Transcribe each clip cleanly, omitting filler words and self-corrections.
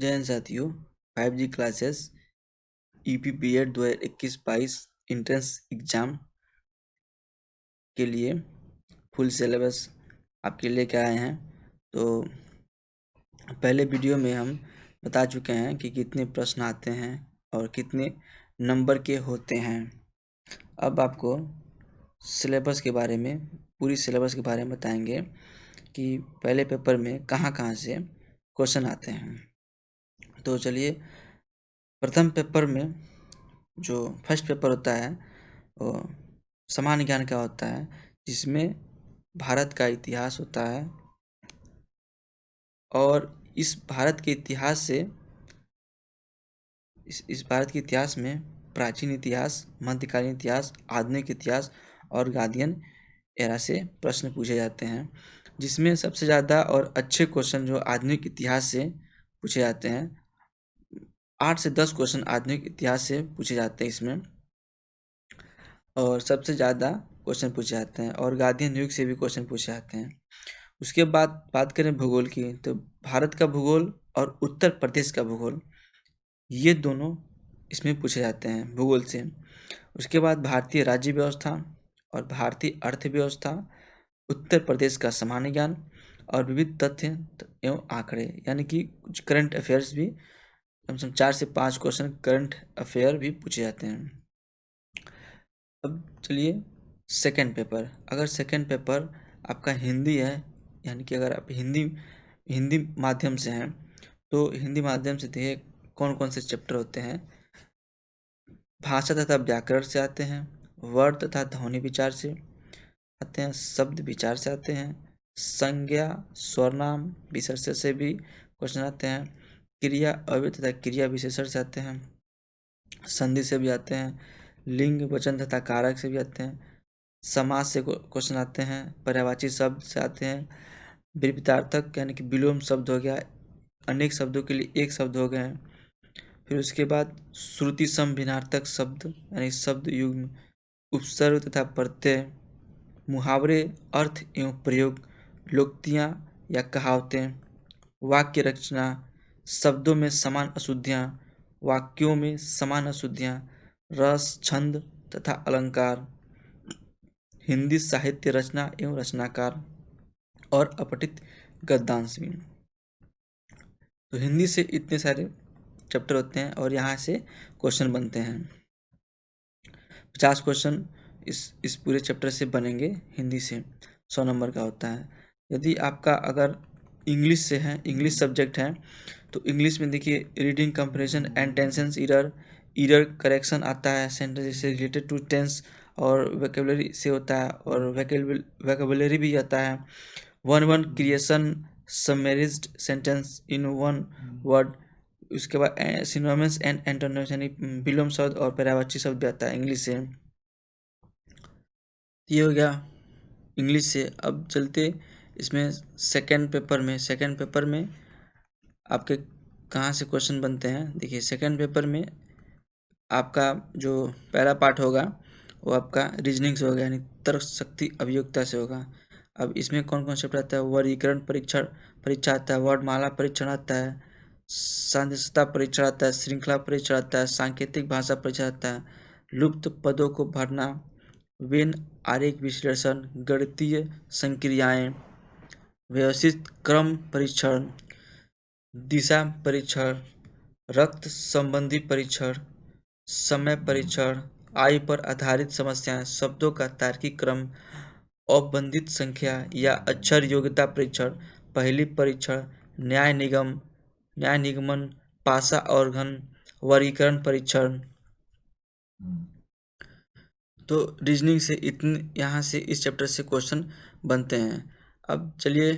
जय हिंद साथियों। 5G classes UP B Ed 2021-22 entrance exam के लिए फुल सिलेबस आपके लेके आए हैं। तो पहले वीडियो में हम बता चुके हैं कि कितने प्रश्न आते हैं और कितने नंबर के होते हैं। अब आपको सिलेबस के बारे में, पूरी सिलेबस के बारे में बताएंगे कि पहले पेपर में कहाँ कहाँ से क्वेश्चन आते हैं। तो चलिए, प्रथम पेपर में जो फर्स्ट पेपर होता है वो सामान्य ज्ञान का होता है, जिसमें भारत का इतिहास होता है और इस भारत के इतिहास से इस भारत के इतिहास में प्राचीन इतिहास, मध्यकालीन इतिहास, आधुनिक इतिहास और गांधीयन एरा से प्रश्न पूछे जाते हैं, जिसमें सबसे ज़्यादा और अच्छे क्वेश्चन जो आधुनिक इतिहास से पूछे जाते हैं। 8 से 10 क्वेश्चन आधुनिक इतिहास से पूछे जाते हैं इसमें, और सबसे ज़्यादा क्वेश्चन पूछे जाते हैं, और गांधीयन युग से भी क्वेश्चन पूछे जाते हैं। उसके बाद बात करें भूगोल की, तो भारत का भूगोल और उत्तर प्रदेश का भूगोल, ये दोनों इसमें पूछे जाते हैं भूगोल से। उसके बाद भारतीय राज्य व्यवस्था और भारतीय अर्थव्यवस्था, उत्तर प्रदेश का सामान्य ज्ञान और विविध तथ्य एवं आंकड़े, यानी कि कुछ करंट अफेयर्स भी, कम से कम 4 से 5 क्वेश्चन करंट अफेयर भी पूछे जाते हैं। अब चलिए सेकंड पेपर। अगर सेकंड पेपर आपका हिंदी है, यानी कि अगर आप हिंदी माध्यम से हैं, तो हिंदी माध्यम से देखिए कौन कौन से चैप्टर होते हैं। भाषा तथा व्याकरण से आते हैं, वर्ण तथा ध्वनि विचार से आते हैं, शब्द विचार से आते हैं, संज्ञा सर्वनाम विशेषण से भी क्वेश्चन आते हैं, क्रिया अव्यय तथा क्रिया विशेषण से आते हैं, संधि से भी आते हैं, लिंग वचन तथा कारक से भी आते हैं, समास से क्वेश्चन आते हैं, पर्यायवाची शब्द से आते हैं, विपरीतार्थक यानी कि विलोम शब्द हो गया, अनेक शब्दों के लिए एक शब्द हो गए हैं। फिर उसके बाद श्रुति सम भिन्नार्थक शब्द यानी शब्द युग्म, उपसर्ग तथा प्रत्यय, मुहावरे, अर्थ एवं प्रयोग, लोकोक्तियाँ या कहावतें, वाक्य रचना, शब्दों में समान अशुद्धियाँ, वाक्यों में समान अशुद्धियाँ, रस, छंद तथा अलंकार, हिंदी साहित्य रचना एवं रचनाकार और अपठित गद्यांश भी। तो हिंदी से इतने सारे चैप्टर होते हैं और यहाँ से क्वेश्चन बनते हैं। 50 क्वेश्चन इस पूरे चैप्टर से बनेंगे। हिंदी से 100 नंबर का होता है। यदि आपका अगर इंग्लिश से है, इंग्लिश सब्जेक्ट है, तो इंग्लिश में देखिए reading comprehension and tenses error correction आता है, सेंटेंस से रिलेटेड टू टेंस और वोकैबुलरी से होता है, और वोकैबुलरी भी आता है। One creation summarised sentence in one word. उसके बाद सिनोनिम्स एंड एंटोनिम्स यानी विलोम शब्द और पर्यायवाची शब्द भी आता है इंग्लिश से। ये हो गया इंग्लिश से। अब चलते इसमें सेकंड पेपर में आपके कहाँ से क्वेश्चन बनते हैं। देखिए सेकंड पेपर में आपका जो पहला पार्ट होगा वो आपका रीजनिंग से होगा, यानी तर्क शक्ति अभियोगिता से होगा। अब इसमें कौन कौन चैप्टर आता है। वर्गीकरण परीक्षा आता है, वर्णमाला परीक्षण आता है, सांदृश्यता परीक्षण आता है, श्रृंखला परीक्षण आता है, सांकेतिक भाषा परीक्षण आता है, लुप्त पदों को भरना, वेन आरेख विश्लेषण, गणितीय संक्रियाएं, व्यवस्थित क्रम परीक्षण, दिशा परीक्षण, रक्त संबंधी परीक्षण, समय परीक्षण, आय पर आधारित समस्याएं, शब्दों का तार्किक क्रम, औपबंधित संख्या या अक्षर योग्यता परीक्षण, पहली परीक्षण, न्याय निगमन, पासा और घन, वर्गीकरण परीक्षण। तो रीजनिंग से इतने यहाँ से इस चैप्टर से क्वेश्चन बनते हैं। अब चलिए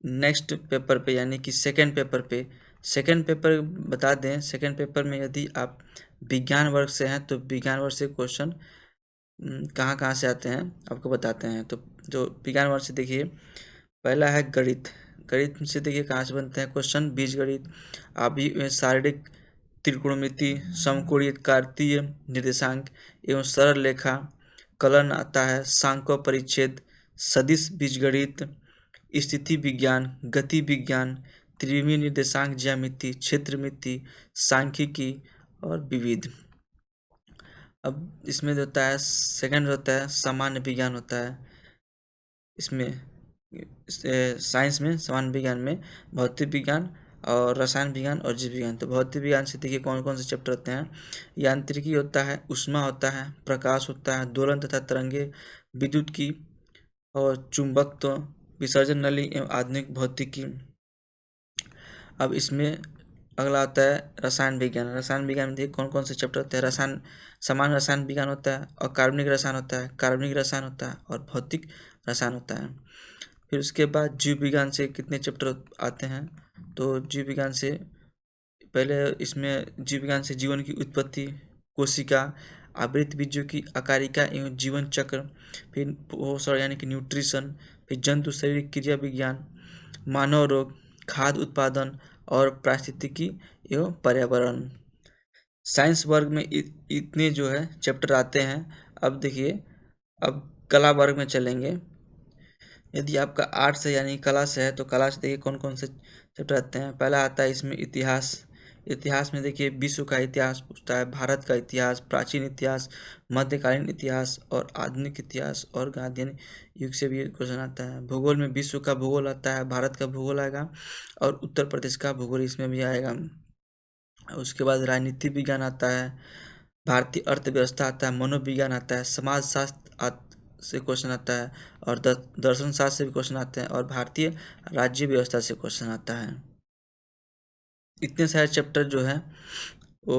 नेक्स्ट पेपर पे, यानी कि सेकंड पेपर बता दें। सेकंड पेपर में यदि आप विज्ञान वर्ग से हैं तो विज्ञान वर्ग से क्वेश्चन कहाँ कहाँ से आते हैं आपको बताते हैं। तो जो विज्ञान वर्ग से देखिए, पहला है गणित। गणित से देखिए कहाँ से बनते हैं क्वेश्चन। बीजगणित, शारीरिक, त्रिकोणमिति, समकोणीय, कार्तीय निर्देशांक एवं सरल रेखा, कलन आता है, सांख्य परिच्छेद, सदिश बीजगणित, स्थिति विज्ञान, गति विज्ञान, त्रिविमीय निर्देशांक, ज्यामिति, क्षेत्रमिति, सांख्यिकी और विविध। अब इसमें जो होता है सेकंड होता है सामान्य विज्ञान होता है। इसमें साइंस में सामान्य विज्ञान में भौतिक विज्ञान और रसायन विज्ञान और जीव विज्ञान। तो भौतिक विज्ञान से देखिए कौन कौन से चैप्टर होते हैं। यांत्रिकी होता है, ऊष्मा होता है, प्रकाश होता है, दोलन तथा तरंगे, विद्युत की और चुंबकत्व, विसर्जन नली एवं आधुनिक भौतिकी। अब इसमें अगला आता है रसायन विज्ञान। रसायन विज्ञान में देखिए कौन कौन से चैप्टर होते हैं। रसायन सामान्य रसायन विज्ञान होता है और कार्बनिक रसायन होता है, कार्बनिक रसायन होता है और भौतिक रसायन होता है। फिर उसके बाद जीव विज्ञान से कितने चैप्टर आते हैं। तो जीव विज्ञान से पहले इसमें जीव विज्ञान से जीवन की उत्पत्ति, कोशिका, आवृत बीजों की आकारिका एवं जीवन चक्र, फिर पोषण यानी कि न्यूट्रिशन, फिर जंतु शरीर क्रिया विज्ञान, मानव रोग, खाद्य उत्पादन और पारिस्थितिकी एवं पर्यावरण। साइंस वर्ग में इतने जो है चैप्टर आते हैं। अब देखिए अब कला वर्ग में चलेंगे। यदि आपका आर्ट्स है यानी कला से है तो कला से देखिए कौन कौन से चैप्टर आते हैं। पहला आता है इसमें इतिहास। इतिहास में देखिए विश्व का इतिहास पूछता है, भारत का इतिहास, प्राचीन इतिहास, मध्यकालीन इतिहास और आधुनिक इतिहास और गांधीयन युग से भी क्वेश्चन आता है। भूगोल में विश्व का भूगोल आता है, भारत का भूगोल आएगा और उत्तर प्रदेश का भूगोल इसमें भी आएगा। उसके बाद राजनीति विज्ञान आता है, भारतीय अर्थव्यवस्था आता है, मनोविज्ञान आता है, समाज शास्त्र से क्वेश्चन आता है और दर्शन शास्त्र से भी क्वेश्चन आते हैं और भारतीय राज्य व्यवस्था से क्वेश्चन आता है। इतने सारे चैप्टर जो है वो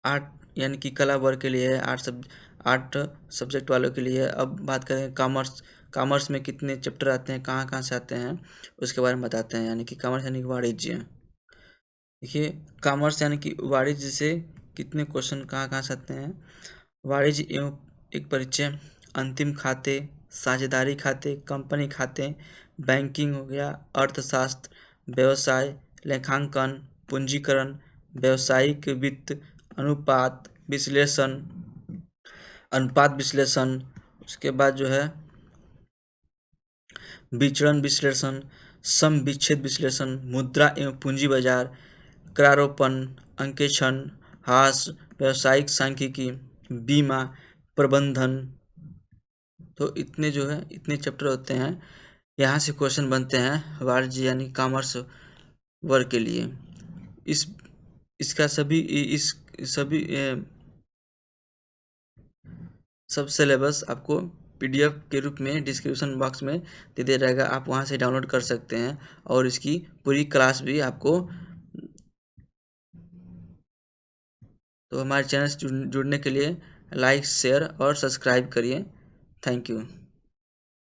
आर्ट यानी कि कला वर्ग के लिए है, आर्ट सब्जेक्ट वालों के लिए है। अब बात करें कॉमर्स। कॉमर्स में कितने चैप्टर आते हैं, कहाँ कहाँ से आते हैं, उसके बारे में बताते हैं। यानी कि कॉमर्स यानी कि वाणिज्य। देखिए कॉमर्स यानी कि वाणिज्य से कितने क्वेश्चन कहाँ कहाँ से आते हैं। वाणिज्य एवं एक परिचय, अंतिम खाते, साझेदारी खाते, कंपनी खाते, बैंकिंग हो गया, अर्थशास्त्र, व्यवसाय, लेखांकन, पूंजीकरण, व्यावसायिक वित्त, अनुपात विश्लेषण। उसके बाद जो है विचरण विश्लेषण, सम विच्छेद विश्लेषण, मुद्रा एवं पूंजी बाजार, करारोपण, अंकेक्षण, ह्रास, व्यावसायिक सांख्यिकी, बीमा, प्रबंधन। तो इतने जो है इतने चैप्टर होते हैं। यहाँ से क्वेश्चन बनते हैं वाणिज्य यानी कॉमर्स वर्ग के लिए। इसका सभी सब सिलेबस आपको पीडीएफ के रूप में डिस्क्रिप्शन बॉक्स में दे दिया जाएगा, आप वहाँ से डाउनलोड कर सकते हैं और इसकी पूरी क्लास भी आपको। तो हमारे चैनल से जुड़ने के लिए लाइक, शेयर और सब्सक्राइब करिए। Thank you.